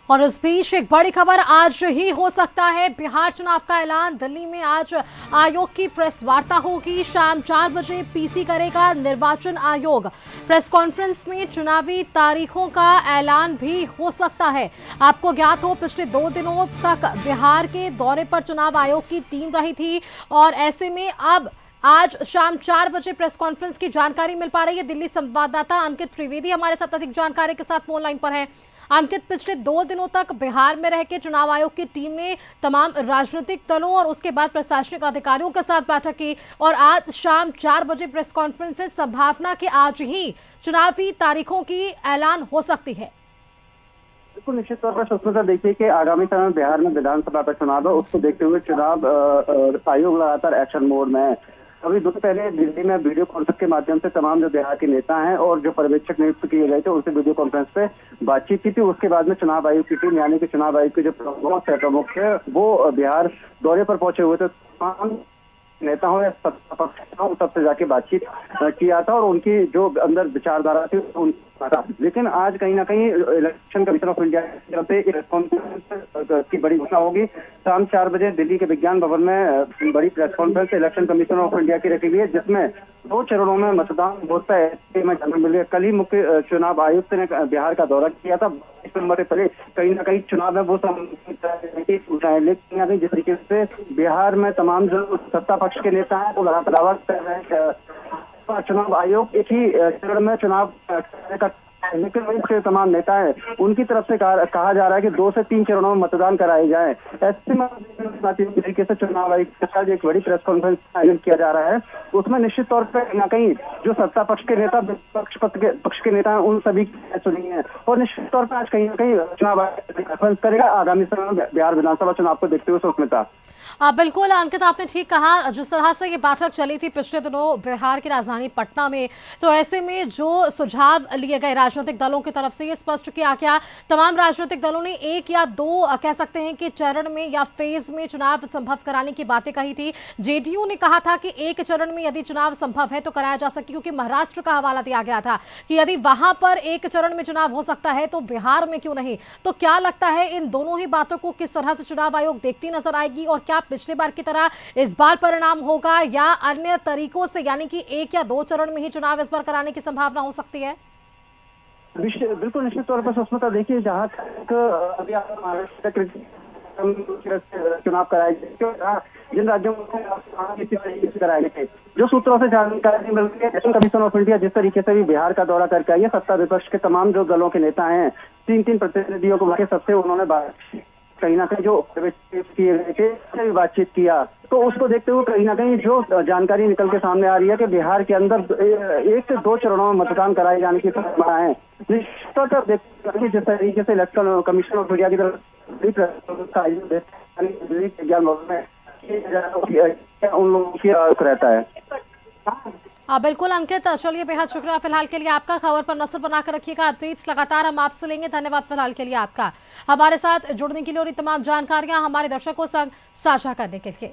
और इस बीच एक बड़ी खबर आज ही हो सकता है बिहार चुनाव का ऐलान। दिल्ली में आज आयोग की प्रेस वार्ता होगी। शाम 4 बजे पीसी करेगा निर्वाचन आयोग। प्रेस कॉन्फ्रेंस में चुनावी तारीखों का ऐलान भी हो सकता है। आपको ज्ञात हो, पिछले 2 दिनों तक बिहार के दौरे पर चुनाव आयोग की टीम रही थी और ऐसे में अब आज शाम 4 बजे प्रेस कॉन्फ्रेंस की जानकारी मिल पा रही है। दिल्ली संवाददाता अंकित त्रिवेदी हमारे साथ अधिक जानकारी के साथ फोन लाइन पर है। अंकित, पिछले 2 दिनों तक बिहार में रह के चुनाव आयोग की टीम ने तमाम राजनीतिक दलों और उसके बाद प्रशासनिक अधिकारियों के साथ बैठक की और आज शाम 4 बजे प्रेस कॉन्फ्रेंस से संभावना कि आज ही चुनावी तारीखों की ऐलान हो सकती है। बिल्कुल निश्चित तौर पर सुष्मिता, देखिए कि आगामी समय में बिहार में विधानसभा का चुनाव है, उसको देखते हुए चुनाव आयोग लगातार एक्शन मोड में है। अभी 2 दिन पहले दिल्ली में वीडियो कॉन्फ्रेंस के माध्यम से तमाम जो बिहार के नेता हैं और जो पर्यवेक्षक नियुक्त किए गए थे उनसे वीडियो कॉन्फ्रेंस पे बातचीत की थी। उसके बाद में चुनाव आयोग की टीम यानी कि चुनाव आयोग के जो प्रमुख है वो बिहार दौरे पर पहुंचे हुए थे। तमाम नेताओं ने सबसे जाके बातचीत किया था और उनकी जो अंदर विचारधारा थी था। लेकिन आज कहीं ना कहीं इलेक्शन कमीशन ऑफ इंडिया की तरफ से प्रेस कॉन्फ्रेंस की बड़ी घोषणा होगी। शाम 4 बजे दिल्ली के विज्ञान भवन में बड़ी press conference election commission of India की रखी गई है, जिसमें 2 चरणों में मतदान होता है में जानकारी मिली है। कल ही मुख्य चुनाव आयुक्त ने बिहार का दौरा किया था। 22 नवंबर से पहले कहीं ना कहीं चुनाव में वो लेकिन जिस तरीके से बिहार में तमाम जो सत्ता पक्ष के नेता हैं वो लगातार दावा कर रहे हैं चुनाव आयोग एक ही चरण में चुनाव का, लेकिन वही तमाम नेता है उनकी तरफ से कहा जा रहा है कि 2 से 3 चरणों में मतदान कराए जाए। ऐसे में तरीके से चुनाव आयोग के साथ एक बड़ी प्रेस कॉन्फ्रेंस का आयोजन किया जा रहा है। उसमें निश्चित तौर पर कहीं ना कहीं जो सत्ता पक्ष के नेता पक्ष के नेता हैं उन सभी की सुनी है और निश्चित तौर पर आज कहीं ना कहीं चुनाव आयोग करेगा आगामी समय में बिहार विधानसभा चुनाव को देखते हुए। सुष्मिता, बिल्कुल अंकित, आपने ठीक कहा। जिस तरह से ये बैठक चली थी पिछले दिनों बिहार की राजधानी पटना में, तो ऐसे में जो सुझाव लिए गए राजनीतिक दलों की तरफ से ये स्पष्ट किया गया। तमाम राजनीतिक दलों ने 1 या 2 कह सकते हैं कि चरण में या फेज में चुनाव संभव कराने की बातें कही थी। जेडीयू ने कहा था कि 1 चरण में यदि चुनाव संभव है तो कराया जा सके, क्योंकि महाराष्ट्र का हवाला दिया गया था कि यदि वहां पर 1 चरण में चुनाव हो सकता है तो बिहार में क्यों नहीं। तो क्या लगता है इन दोनों ही बातों को किस तरह से चुनाव आयोग देखती नजर आएगी और क्या पिछले बार की तरह इस बार परिणाम होगा या अन्य तरीकों से, यानी कि 1 या 2 चरण में ही चुनाव इस बार कराने की संभावना हो सकती है? बिल्कुल निश्चित तौर पर सुष्मिता, देखिए जहाँ तक अभी आप महाराष्ट्र चुनाव कराए गए जिन राज्यों में कराए गए, जो सूत्रों से जानकारी मिल रही है इलेक्शन कमीशन ऑफ इंडिया जिस तरीके से भी बिहार का दौरा करके आई है, सत्ता विपक्ष के तमाम जो दलों के नेता हैं 3-3 प्रतिनिधियों को बुलाके सबसे उन्होंने कहीं ना कहीं जो किए गए थे बातचीत किया। तो उसको देखते हुए कहीं ना कहीं जो जानकारी निकल के सामने आ रही है कि बिहार के अंदर 1 से 2 चरणों में मतदान कराए जाने की संभावना है। जिस तरीके से इलेक्शन कमीशन ऑफ इंडिया की तरफ उन लोगों की रहता है। बिल्कुल अंकित, चलिए बेहद शुक्रिया फिलहाल के लिए आपका। खबर पर नजर बनाकर रखिएगा, अपडेट्स लगातार हम आपसे लेंगे। धन्यवाद फिलहाल के लिए आपका, हमारे साथ जुड़ने के लिए और तमाम जानकारियां हमारे दर्शकों संग साझा करने के लिए।